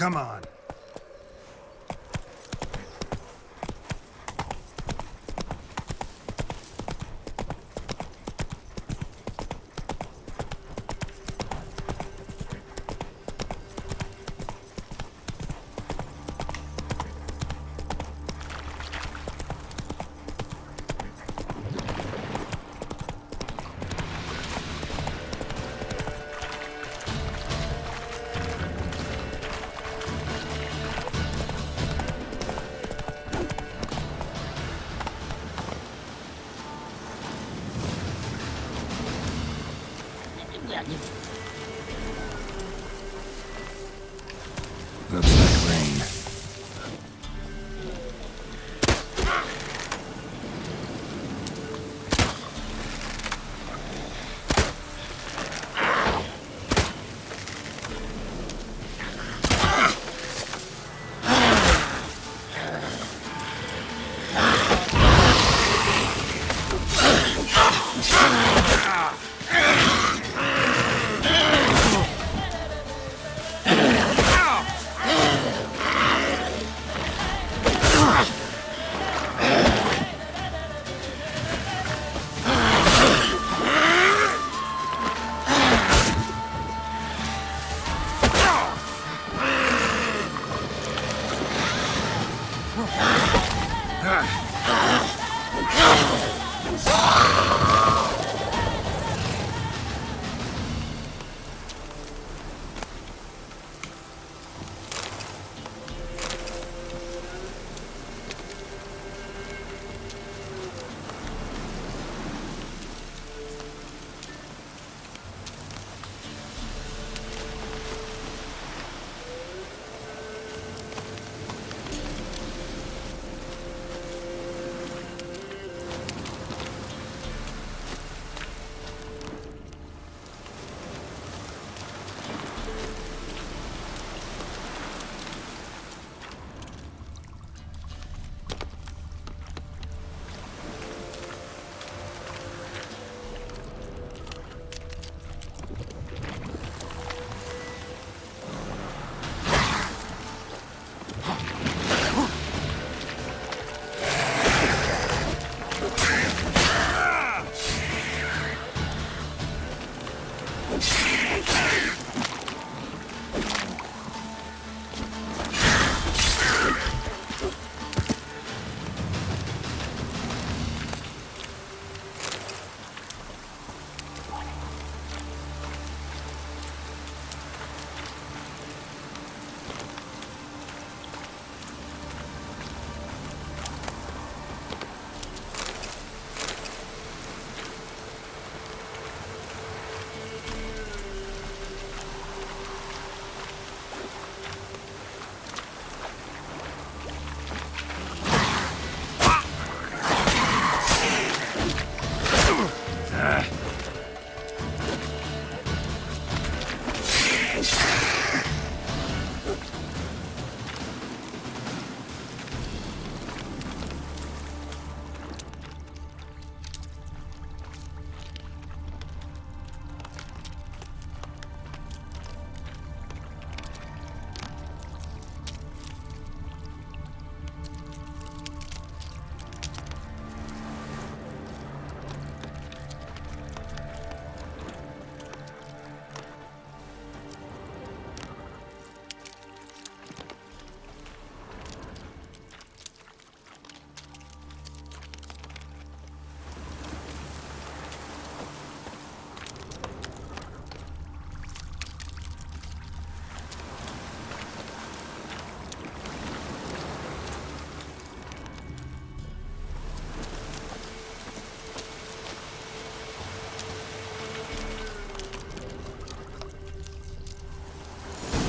Come on. Looks like rain.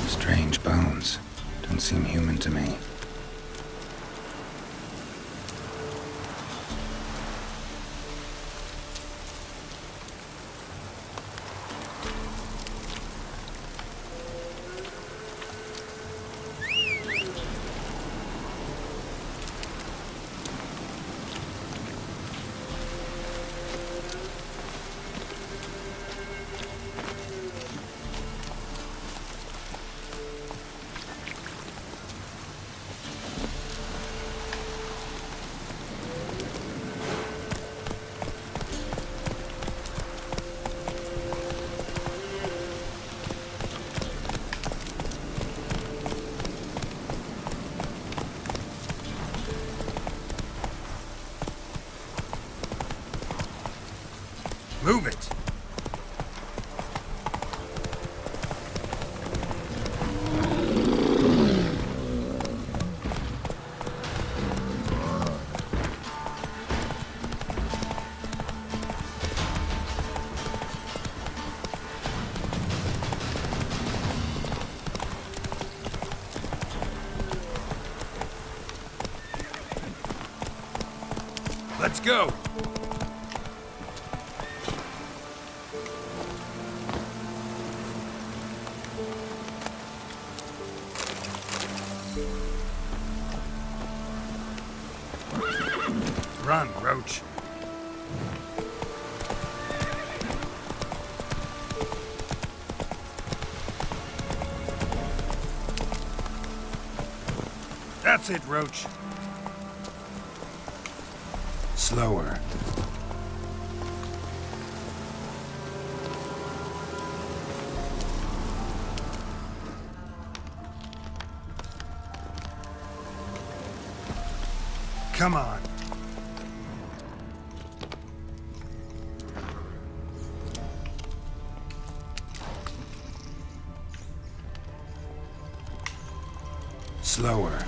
Strange bones. Don't seem human to me. Let's go! Run, Roach. That's it, Roach. Slower. Come on. Slower.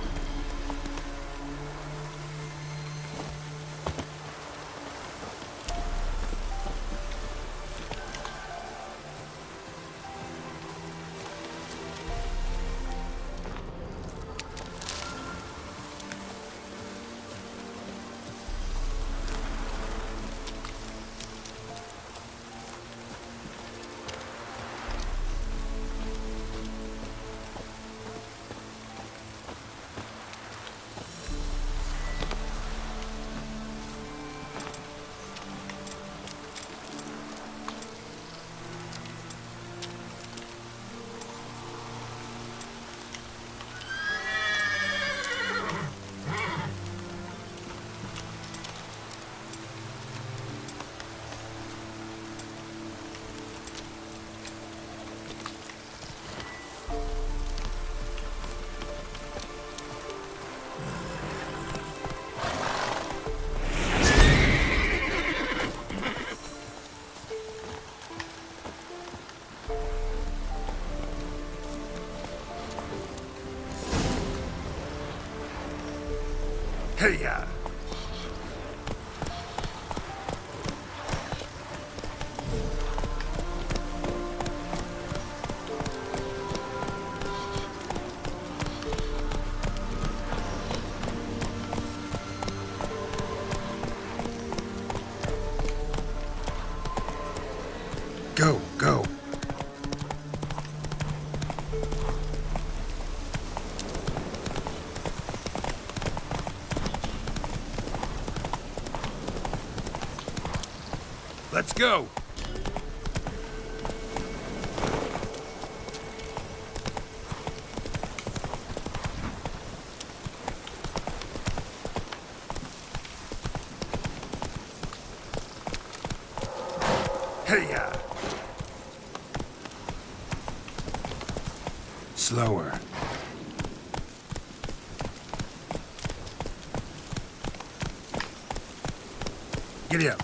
Hey-ya! Go, go. Let's go. Hey-ya! Slower. Giddy up.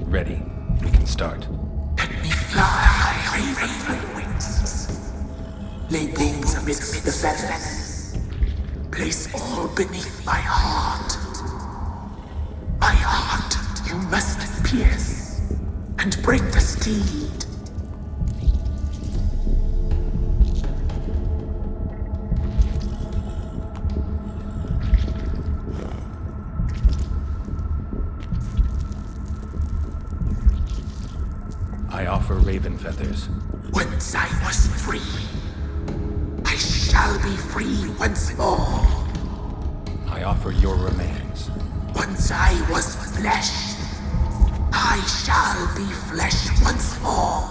Ready. We can start. Let me fly, raven wings. Lay things amidst the feathers. Place all beneath my heart. My heart you must pierce and break the steed. I offer raven feathers. Once I was free, I shall be free once more. I offer your remains. Once I was flesh, I shall be flesh once more.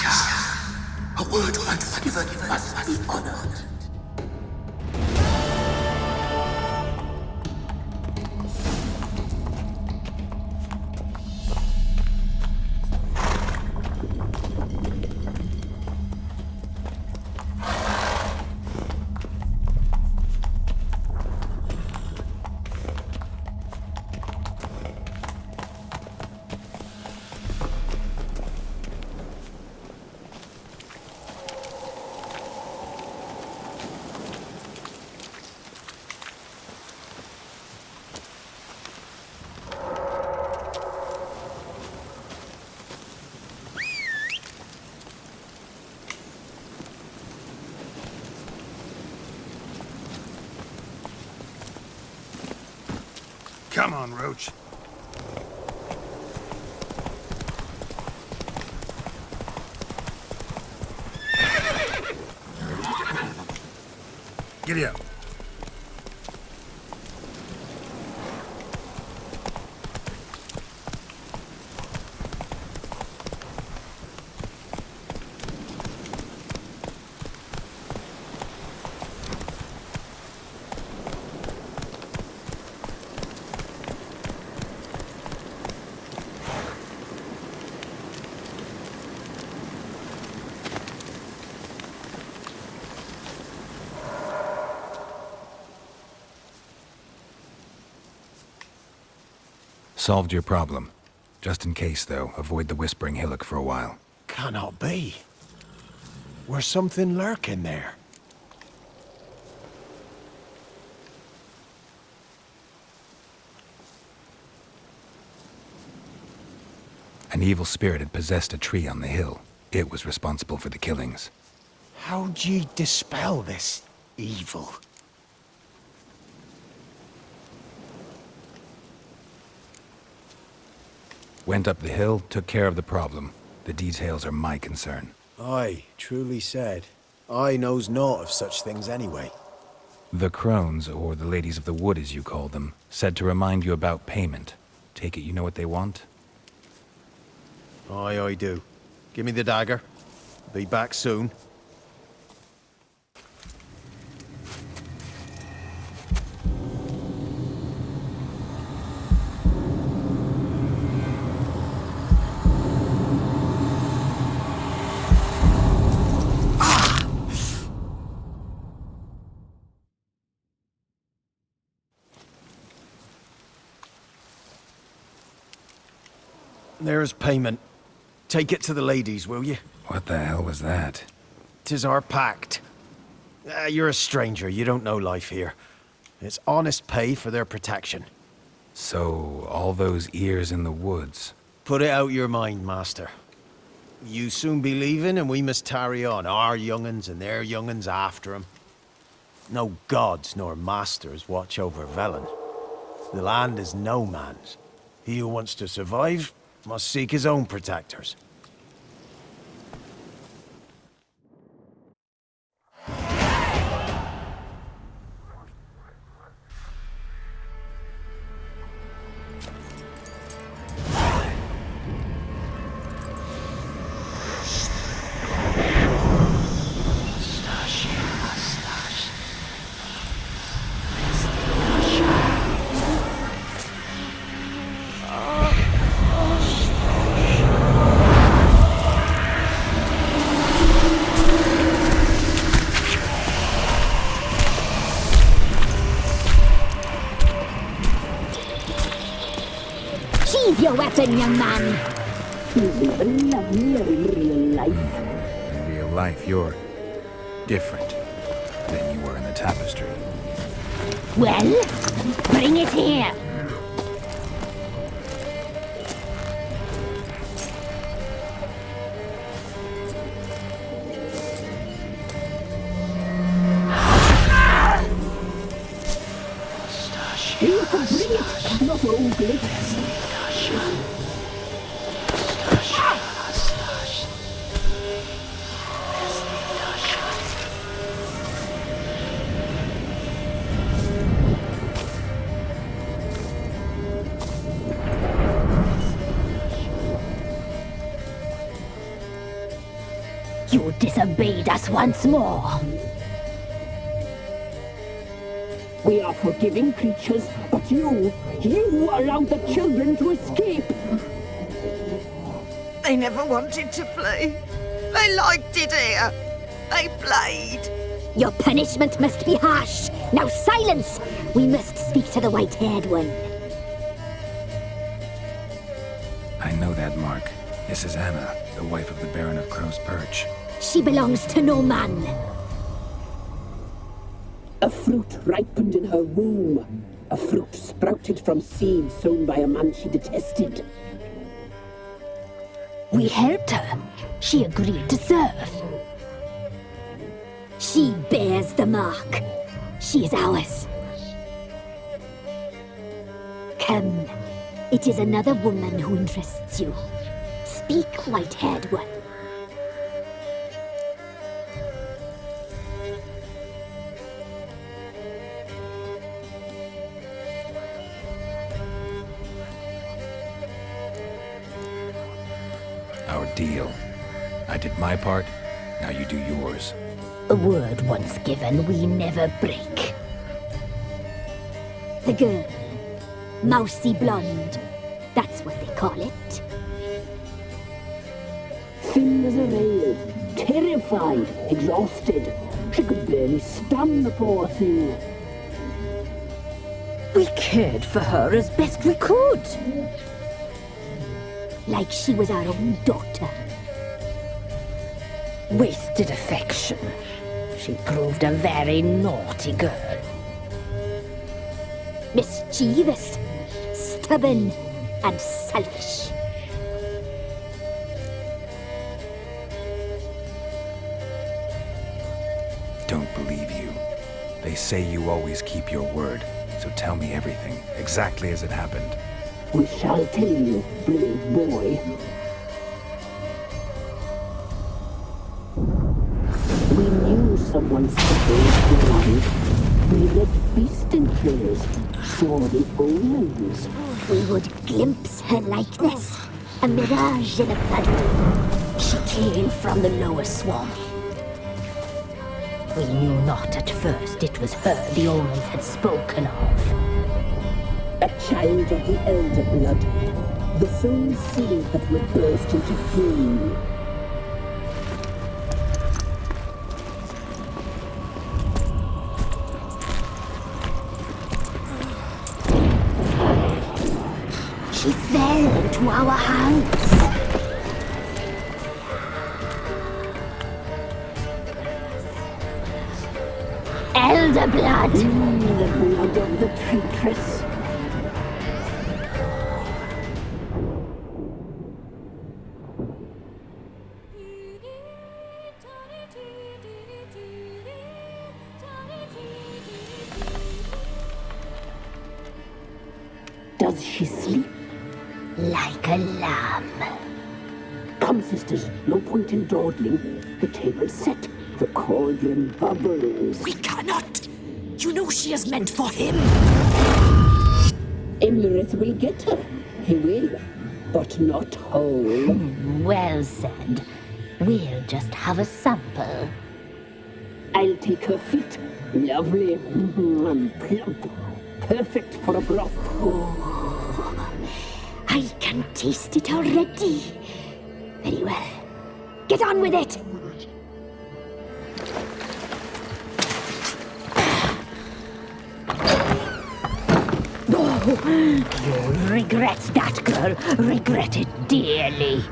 A word once given must be honored. Come on, Roach. Giddy up. Solved your problem. Just in case, though, avoid the Whispering Hillock for a while. Cannot be. Where's something lurking there? An evil spirit had possessed a tree on the hill. It was responsible for the killings. How'd ye dispel this evil? Went up the hill, took care of the problem. The details are my concern. Aye, truly said. I knows naught of such things anyway. The crones, or the ladies of the wood as you call them, said to remind you about payment. Take it you know what they want? Aye, I do. Give me the dagger. Be back soon. There's payment. Take it to the ladies, will you? What the hell was that? 'Tis our pact. You're a stranger, you don't know life here. It's honest pay for their protection. So, all those ears in the woods. Put it out your mind, master. You soon be leaving and we must tarry on, our young'uns and their young'uns after 'em. No gods nor masters watch over Velen. The land is no man's. He who wants to survive must seek his own protectors. Sheathe your weapon, young man. You'll be lovelier in real life. In real life, you're different than you were in the tapestry. Well, bring it here. You can bring it, not ugly. You disobeyed us once more. We are forgiving creatures, but you allowed the children to escape. They never wanted to flee. They liked it here. They played. Your punishment must be harsh. Now silence! We must speak to the white-haired one. I know that mark. This is Anna, the wife of the Baron of Crow's Perch. She belongs to no man. A fruit ripened in her womb. A fruit sprouted from seeds sown by a man she detested. We helped her. She agreed to serve. She bears the mark. She is ours. Come. It is another woman who interests you. Speak, white-haired one. Our deal. I did my part, now you do yours. A word once given, we never break. The girl. Mousy blonde. That's what they call it. Thin as a rail, terrified, exhausted. She could barely stand, the poor thing. We cared for her as best we could. Like she was our own daughter. Wasted affection. She proved a very naughty girl. Mischievous, stubborn, and selfish. Don't believe you. They say you always keep your word, so tell me everything, exactly as it happened. We shall tell you, brave boy. We knew someone supposed to life. We read feast enclosures, saw the omens. We would glimpse her likeness, a mirage in a blood. She came from the lower swamp. We knew not at first it was her the omens had spoken of. A child of the elder blood, the sown seed that would burst into flame. She fell into our hands. Elder blood! The blood of the traitress. Does she sleep? Like a lamb. Come, sisters, no point in dawdling. The table's set. The cauldron bubbles. We cannot. You know she is meant for him. Imlerith will get her. He will. But not whole. Well said. We'll just have a sample. I'll take her feet. Lovely. And plump. Perfect for a broth. I can taste it already. Very well. Get on with it! You'll regret that, girl. Regret it dearly.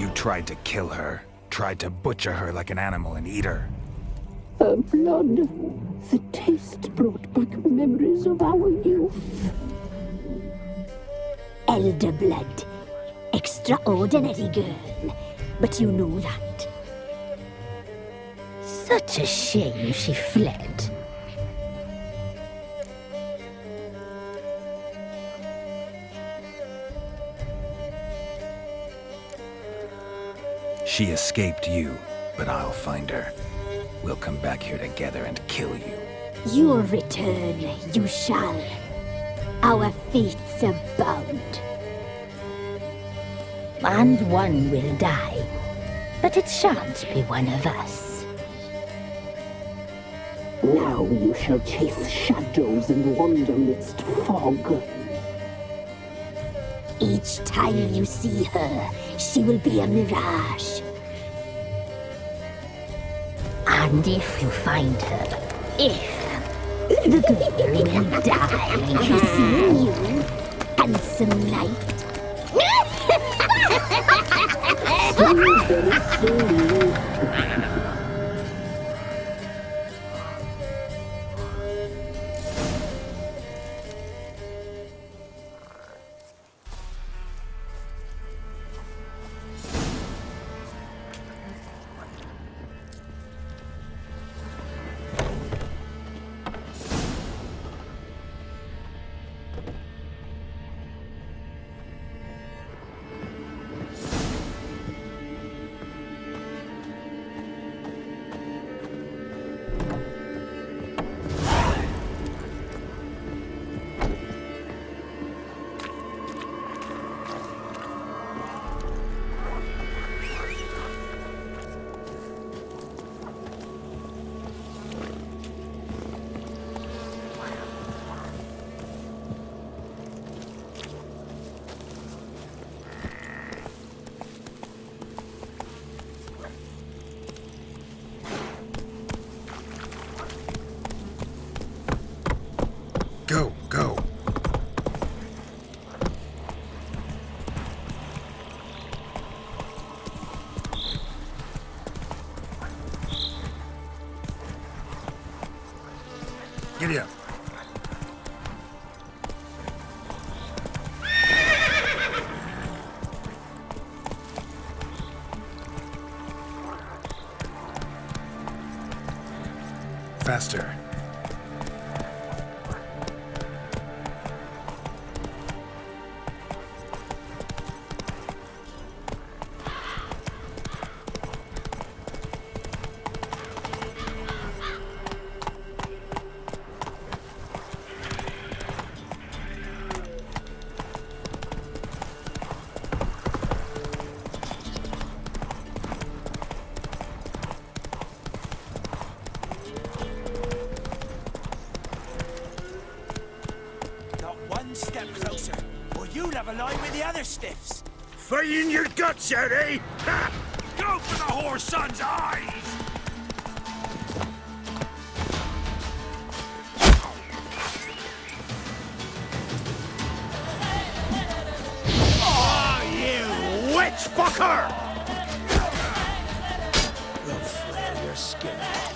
You tried to kill her. Tried to butcher her like an animal and eat her. Her blood. The taste brought back memories of our youth. Elder blood. Extraordinary girl. But you know that. Such a shame she fled. She escaped you, but I'll find her. We'll come back here together and kill you. Your return, you shall. Our fates are bound. And one will die. But it shan't be one of us. Now you shall chase shadows and wander midst fog. Each time you see her, she will be a mirage. And if you find her, The girl will die. You see you, handsome knight. Very slowly. Go, go. Giddy up. Faster. Step closer, or you'll have a line with the other stiffs. Fighting your guts out, eh? Ha! Go for the whore's son's eyes! Oh, you witch fucker! We'll flare your skin off.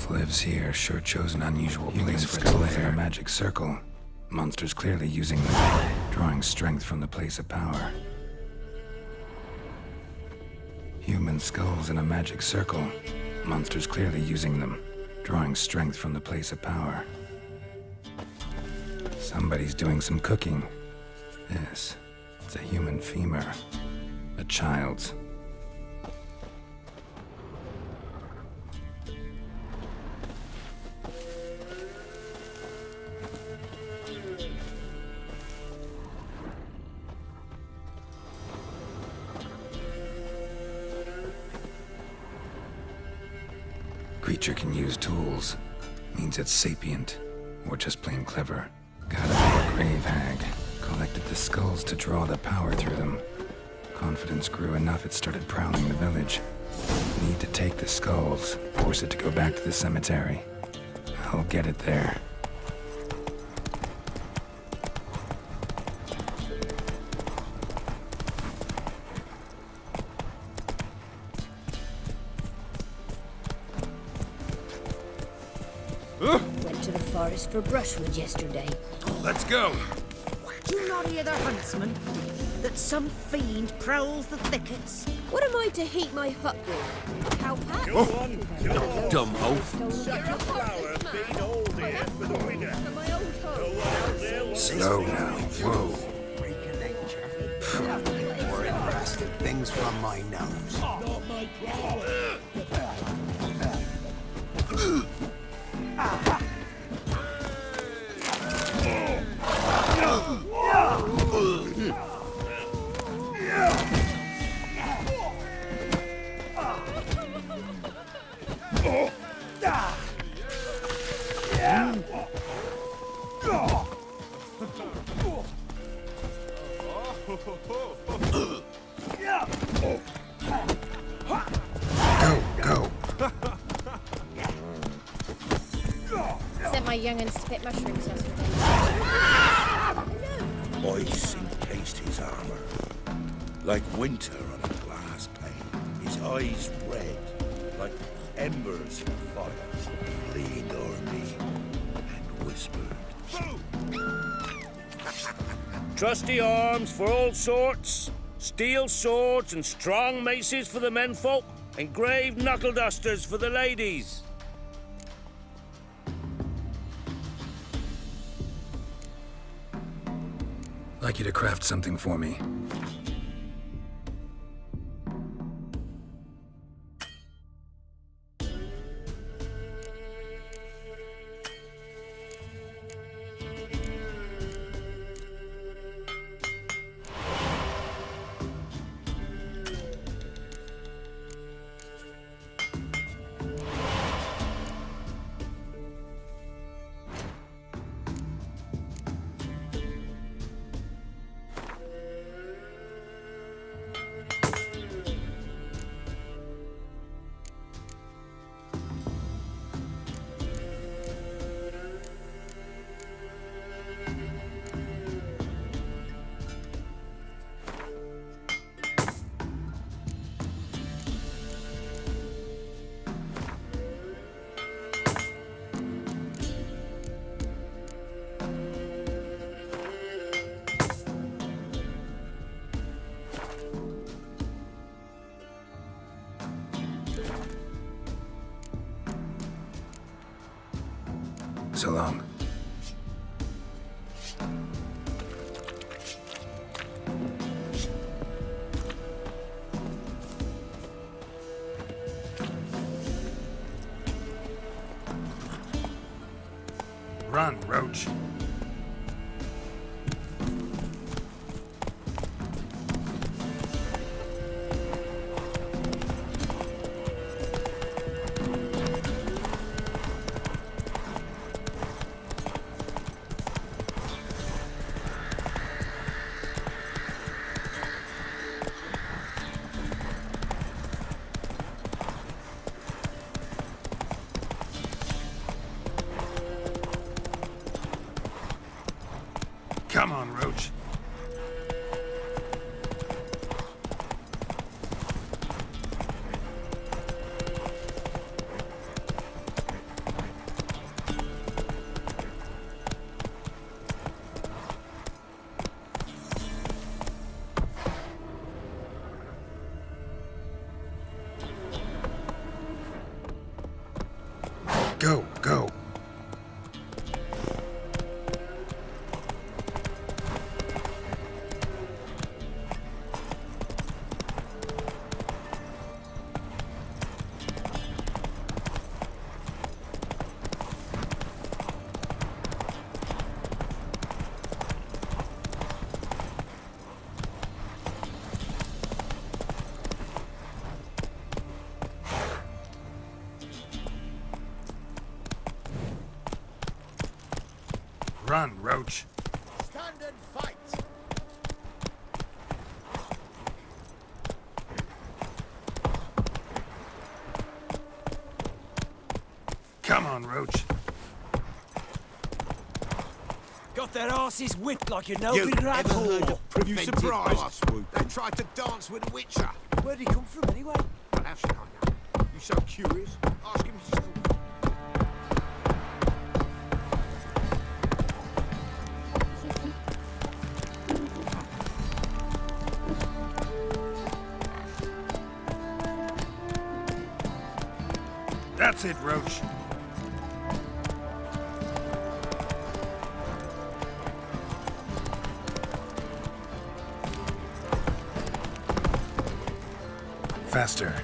wolf lives here sure chose an unusual place for its lair. A magic circle. Monsters clearly using them, drawing strength from the place of power. Human skulls in a magic circle. Monsters clearly using them, drawing strength from the place of power. Somebody's doing some cooking. Yes, it's a human femur. A child's. Creature can use tools. Means it's sapient, or just plain clever. Gotta be a grave hag. Collected the skulls to draw the power through them. Confidence grew enough it started prowling the village. Need to take the skulls, force it to go back to the cemetery. I'll get it there. Went to the forest for brushwood yesterday. Let's go. Do you not hear the huntsman? That some fiend prowls the thickets? What am I to heat my hut with? Cow pat? Dumb oaf. Slow now. Whoa. More interesting things from my nose. Go. Sent my young'uns to pick mushrooms yesterday. Ice encased his armor, like winter on a glass pane. His eyes red, like embers in fire. He leaned o'er me and whispered, Trusty arms for all sorts, steel swords and strong maces for the menfolk, engraved knuckle dusters for the ladies. Like you to craft something for me. So long. "Run, Roach." Come on, Roach. Run, Roach. Stand and fight! Come on, Roach. Got their asses whipped like you know. You ever heard of You preventive surprised? arse whoop? They tried to dance with a Witcher. Where'd he come from anyway? Well, how should I know? You so curious? Ask him yourself. That's it, Roach. Faster.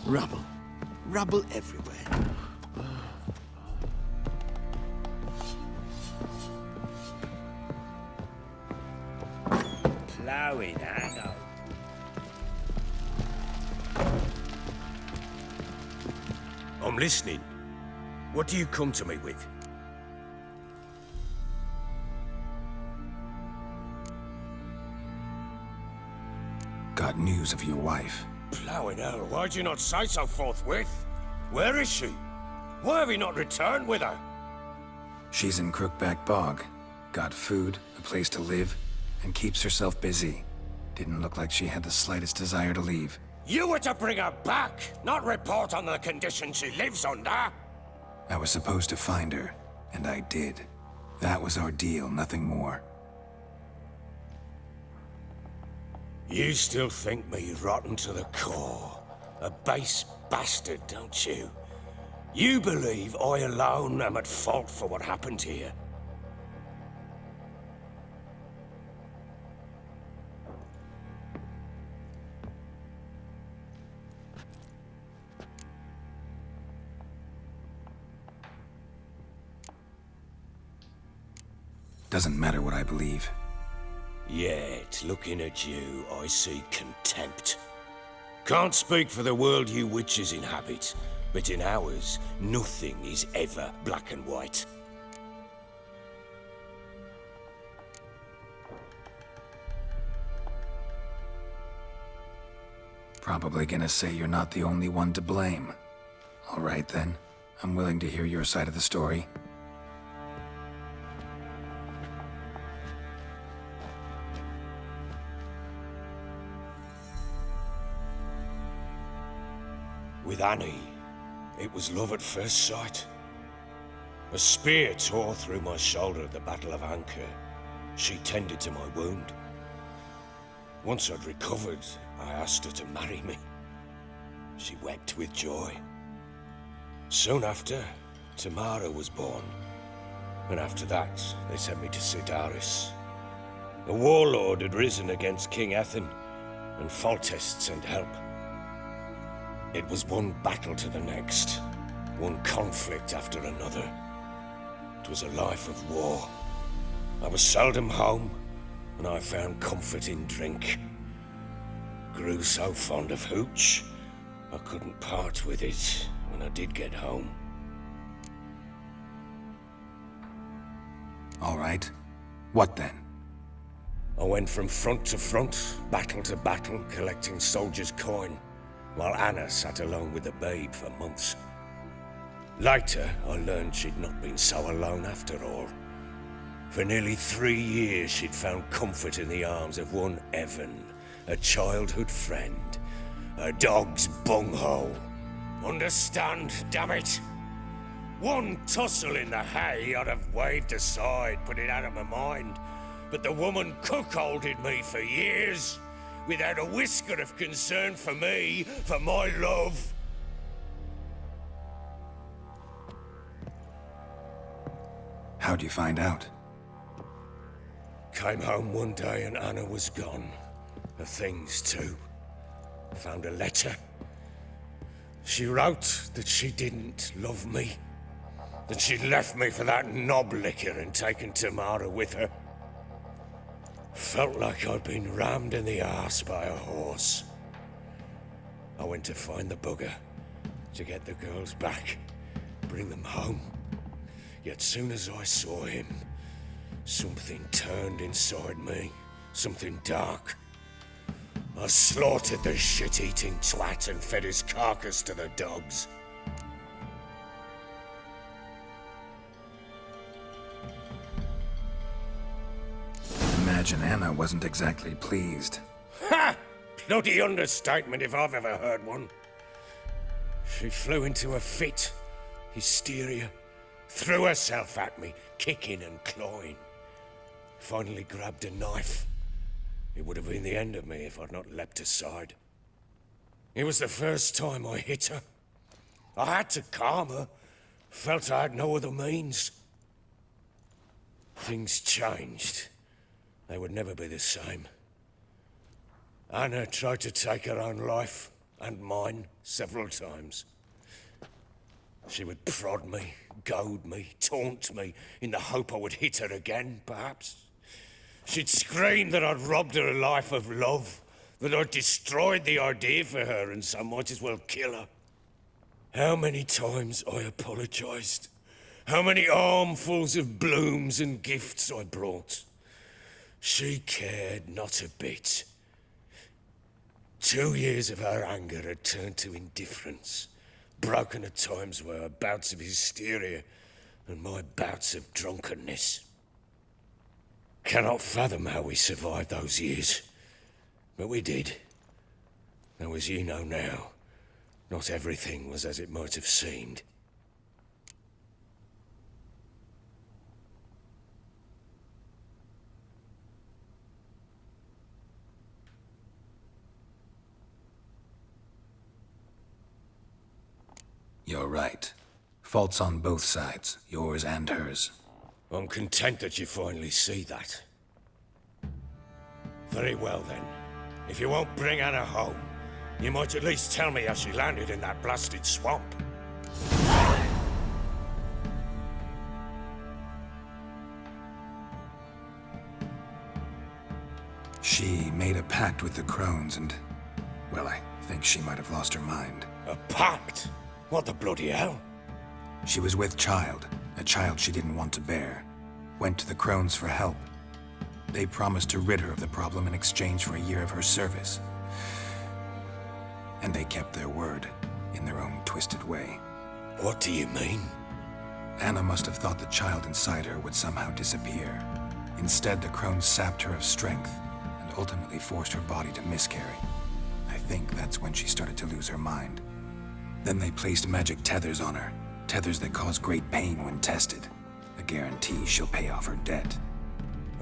Rubble. Rubble everywhere. Ploughing, hang on. I'm listening. What do you come to me with? Got news of your wife. Ploughing hell, why'd you not say so forthwith? Where is she? Why have you not returned with her? She's in Crookback Bog. Got food, a place to live, and keeps herself busy. Didn't look like she had the slightest desire to leave. You were to bring her back, not report on the conditions she lives under. I was supposed to find her, and I did. That was our deal, nothing more. You still think me rotten to the core. A base bastard, don't you? You believe I alone am at fault for what happened here. Doesn't matter what I believe. Yet, looking at you, I see contempt. Can't speak for the world you witches inhabit, but in ours, nothing is ever black and white. Probably gonna say you're not the only one to blame. All right then, I'm willing to hear your side of the story. With Annie, it was love at first sight. A spear tore through my shoulder at the Battle of Anchor. She tended to my wound. Once I'd recovered, I asked her to marry me. She wept with joy. Soon after, Tamara was born. And after that, they sent me to Sidaris. A warlord had risen against King Ethan, and Foltest sent help. It was one battle to the next, one conflict after another. It was a life of war. I was seldom home, and I found comfort in drink. Grew so fond of hooch, I couldn't part with it when I did get home. All right. What then? I went from front to front, battle to battle, collecting soldiers' coin, while Anna sat alone with the babe for months. Later, I learned she'd not been so alone after all. For nearly 3 years, she'd found comfort in the arms of one Evan, a childhood friend, a dog's bunghole. Understand, damn it? One tussle in the hay I'd have waved aside, put it out of my mind, but the woman cuckolded me for years, without a whisker of concern for me, for my love. How'd you find out? Came home one day and Anna was gone. Her things too. Found a letter. She wrote that she didn't love me. That she'd left me for that knob licker and taken Tamara with her. Felt like I'd been rammed in the arse by a horse. I went to find the bugger, to get the girls back, bring them home. Yet soon as I saw him, something turned inside me, something dark. I slaughtered the shit-eating twat and fed his carcass to the dogs. Imagine Anna wasn't exactly pleased. Ha! Bloody understatement if I've ever heard one. She flew into a fit, hysteria, threw herself at me, kicking and clawing. Finally grabbed a knife. It would have been the end of me if I'd not leapt aside. It was the first time I hit her. I had to calm her. Felt I had no other means. Things changed. They would never be the same. Anna tried to take her own life, and mine, several times. She would prod me, goad me, taunt me, in the hope I would hit her again, perhaps. She'd scream that I'd robbed her life of love, that I'd destroyed the idea for her, and so might as well kill her. How many times I apologized. How many armfuls of blooms and gifts I brought. She cared not a bit. 2 years of her anger had turned to indifference, broken at times by her bouts of hysteria and my bouts of drunkenness. Cannot fathom how we survived those years, but we did. Though as you know now, not everything was as it might have seemed. You're right. Faults on both sides, yours and hers. I'm content that you finally see that. Very well then. If you won't bring Anna home, you might at least tell me how she landed in that blasted swamp. She made a pact with the Crones and... well, I think she might have lost her mind. A pact? What the bloody hell? She was with child, a child she didn't want to bear. Went to the Crones for help. They promised to rid her of the problem in exchange for a year of her service. And they kept their word, in their own twisted way. What do you mean? Anna must have thought the child inside her would somehow disappear. Instead, the Crones sapped her of strength, and ultimately forced her body to miscarry. I think that's when she started to lose her mind. Then they placed magic tethers on her, tethers that cause great pain when tested. A guarantee she'll pay off her debt.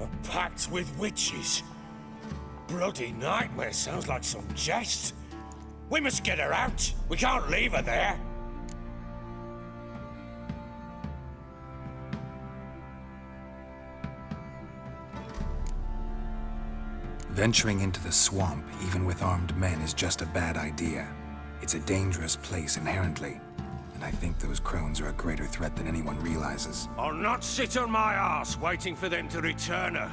A pact with witches? Bloody nightmare, sounds like some jest. We must get her out. We can't leave her there. Venturing into the swamp, even with armed men, is just a bad idea. It's a dangerous place inherently, and I think those Crones are a greater threat than anyone realizes. I'll not sit on my arse waiting for them to return her.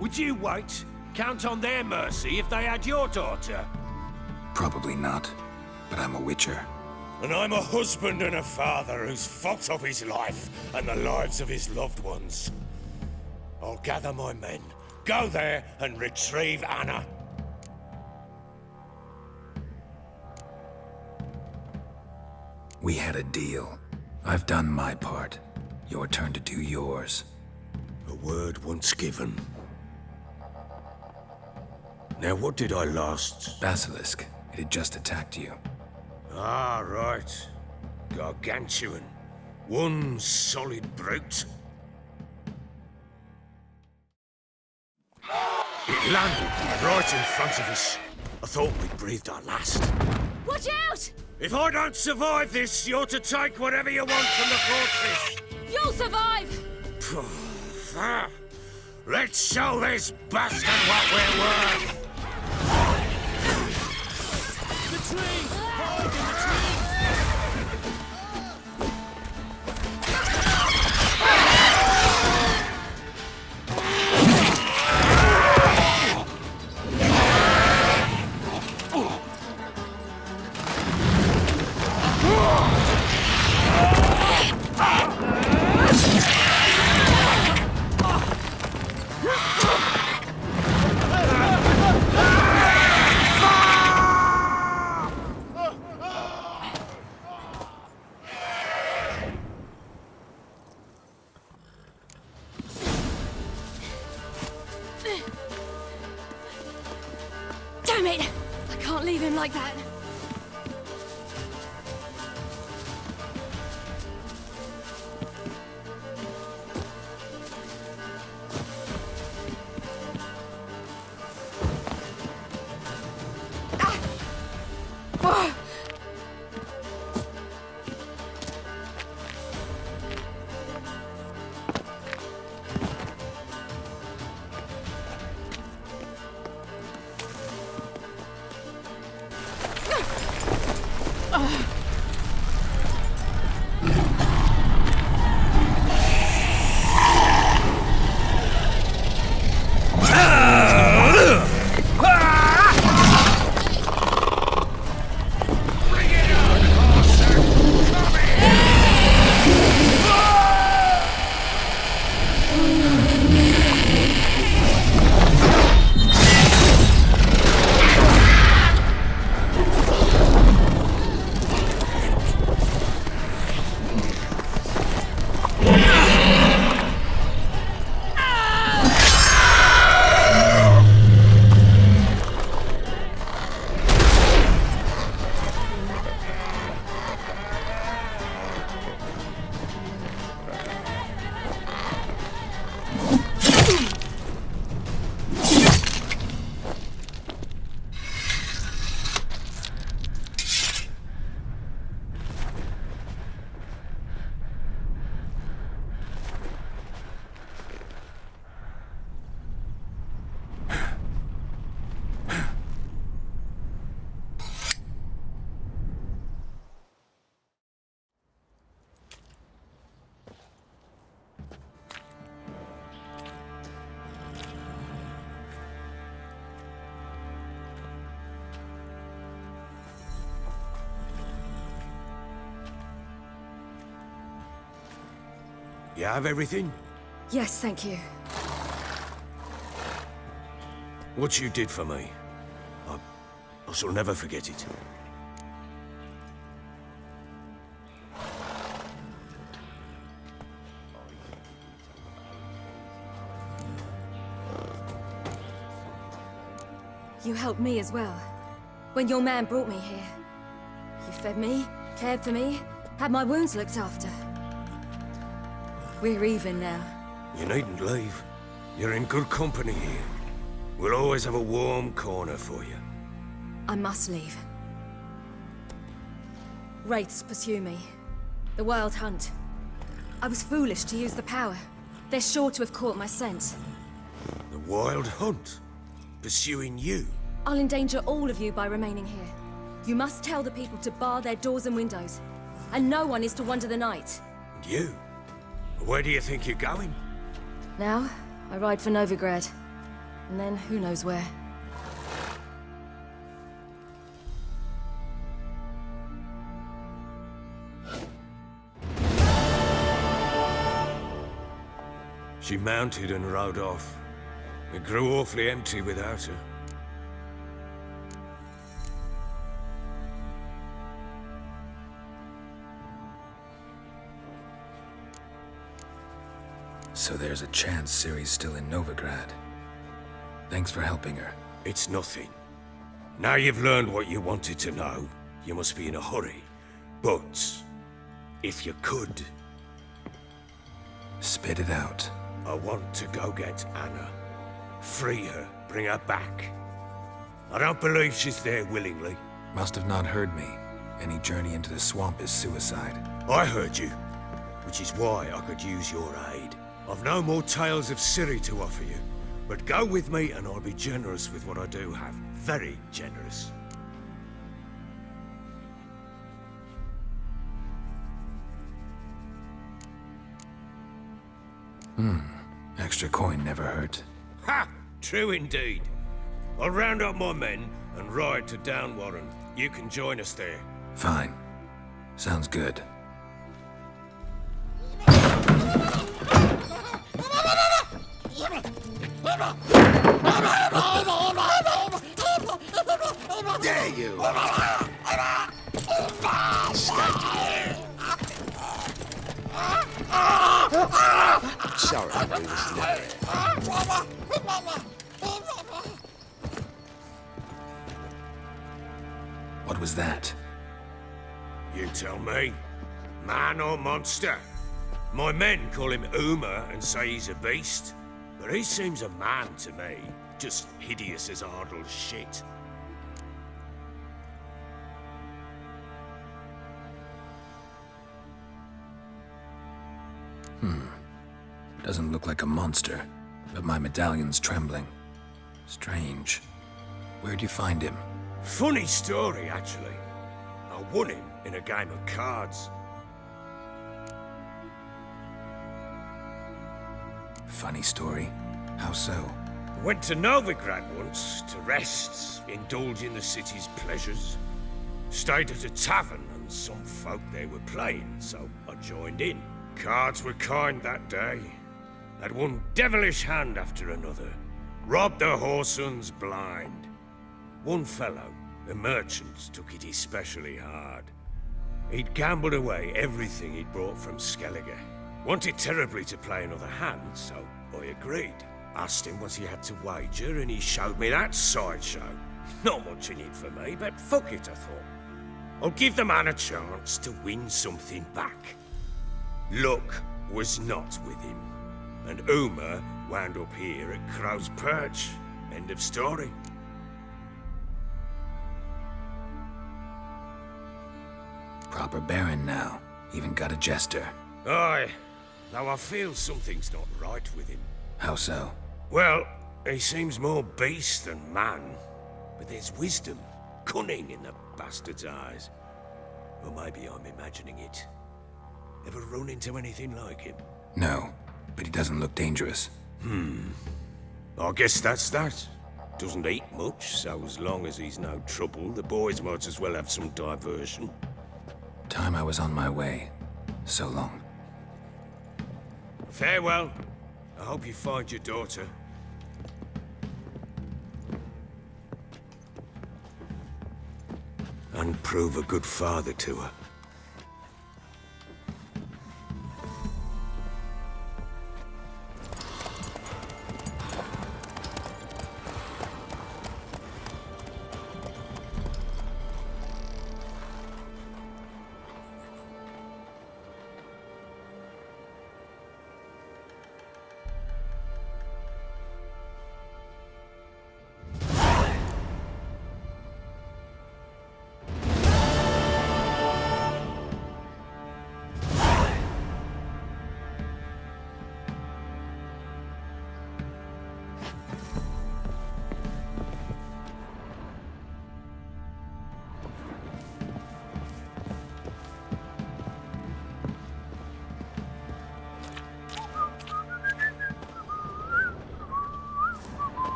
Would you wait? Count on their mercy if they had your daughter? Probably not, but I'm a witcher. And I'm a husband and a father who's fucked up his life and the lives of his loved ones. I'll gather my men, go there and retrieve Anna. We had a deal. I've done my part. Your turn to do yours. A word once given. Now what did I last... Basilisk. It had just attacked you. Ah, right. Gargantuan. One solid brute. It landed right in front of us. I thought we'd breathed our last. Watch out! If I don't survive this, you're to take whatever you want from the fortress. You'll survive! Let's show this bastard what we're worth! The trees! Hide in the trees! Damn it! I can't leave him like that. You have everything? Yes, thank you. What you did for me, I shall never forget it. You helped me as well. When your man brought me here. You fed me, cared for me, had my wounds looked after. We're even now. You needn't leave. You're in good company here. We'll always have a warm corner for you. I must leave. Wraiths pursue me. The Wild Hunt. I was foolish to use the power. They're sure to have caught my scent. The Wild Hunt? Pursuing you? I'll endanger all of you by remaining here. You must tell the people to bar their doors and windows. And no one is to wander the night. And you? Where do you think you're going? Now, I ride for Novigrad. And then who knows where. She mounted and rode off. It grew awfully empty without her. So there's a chance Ciri's still in Novigrad. Thanks for helping her. It's nothing. Now you've learned what you wanted to know, you must be in a hurry. But, if you could... Spit it out. I want to go get Anna. Free her, bring her back. I don't believe she's there willingly. Must have not heard me. Any journey into the swamp is suicide. I heard you, which is why I could use your aid. I've no more tales of Ciri to offer you, but go with me and I'll be generous with what I do have. Very generous. Extra coin never hurt. Ha! True indeed. I'll round up my men and ride to Downwarren. You can join us there. Fine. Sounds good. Dare you! Sorry, I was never. What was that? You tell me. Man or monster? My men call him Uma and say he's a beast. But he seems a man to me. Just hideous as Ardle's shit. Doesn't look like a monster, but my medallion's trembling. Strange. Where'd you find him? Funny story, actually. I won him in a game of cards. Funny story? How so? Went to Novigrad once to rest, indulge in the city's pleasures. Stayed at a tavern and some folk there were playing, so I joined in. Cards were kind that day. Had one devilish hand after another. Robbed the whoresons blind. One fellow, a merchant, took it especially hard. He'd gambled away everything he'd brought from Skellige. Wanted terribly to play another hand, so I agreed. Asked him what he had to wager, and he showed me that sideshow. Not much in it for me, but fuck it, I thought. I'll give the man a chance to win something back. Luck was not with him, and Uma wound up here at Crow's Perch. End of story. Proper baron now. Even got a jester. Aye, though I feel something's not right with him. How so? Well, he seems more beast than man, but there's wisdom, cunning in the bastard's eyes. Or maybe I'm imagining it. Ever run into anything like him? No, but he doesn't look dangerous. I guess that's that. Doesn't eat much, so as long as he's no trouble, the boys might as well have some diversion. Time I was on my way. So long. Farewell. I hope you find your daughter. And prove a good father to her.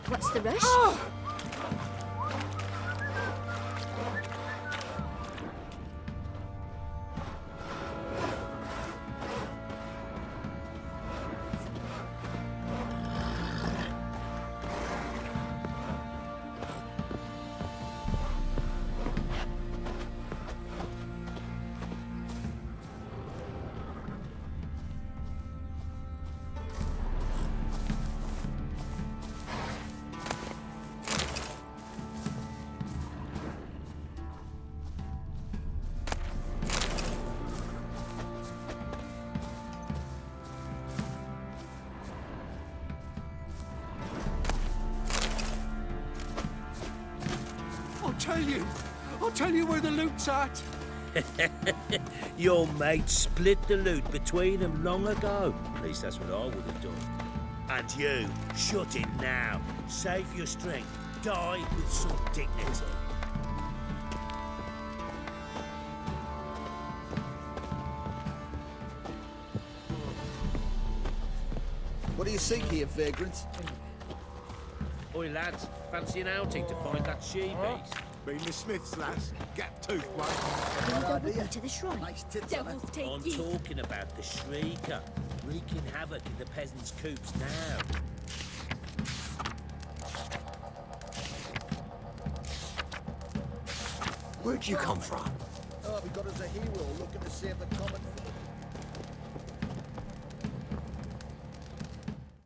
What's the rush? I'll tell you where the loot's at. Your mate split the loot between them long ago. At least that's what I would have done. And you, shut it now. Save your strength. Die with some dignity. What do you seek here, vagrants? Oi, lads, fancy an outing to find that she-beast? Been the Smiths, lads. Gap tooth, mate. Then go with me to the shrine. Nice tits on Devils it. take I'm thee. talking about the Shrieker, wreaking havoc in the peasants' coops now. Where'd you come from? Oh, we got us a hero looking to save the common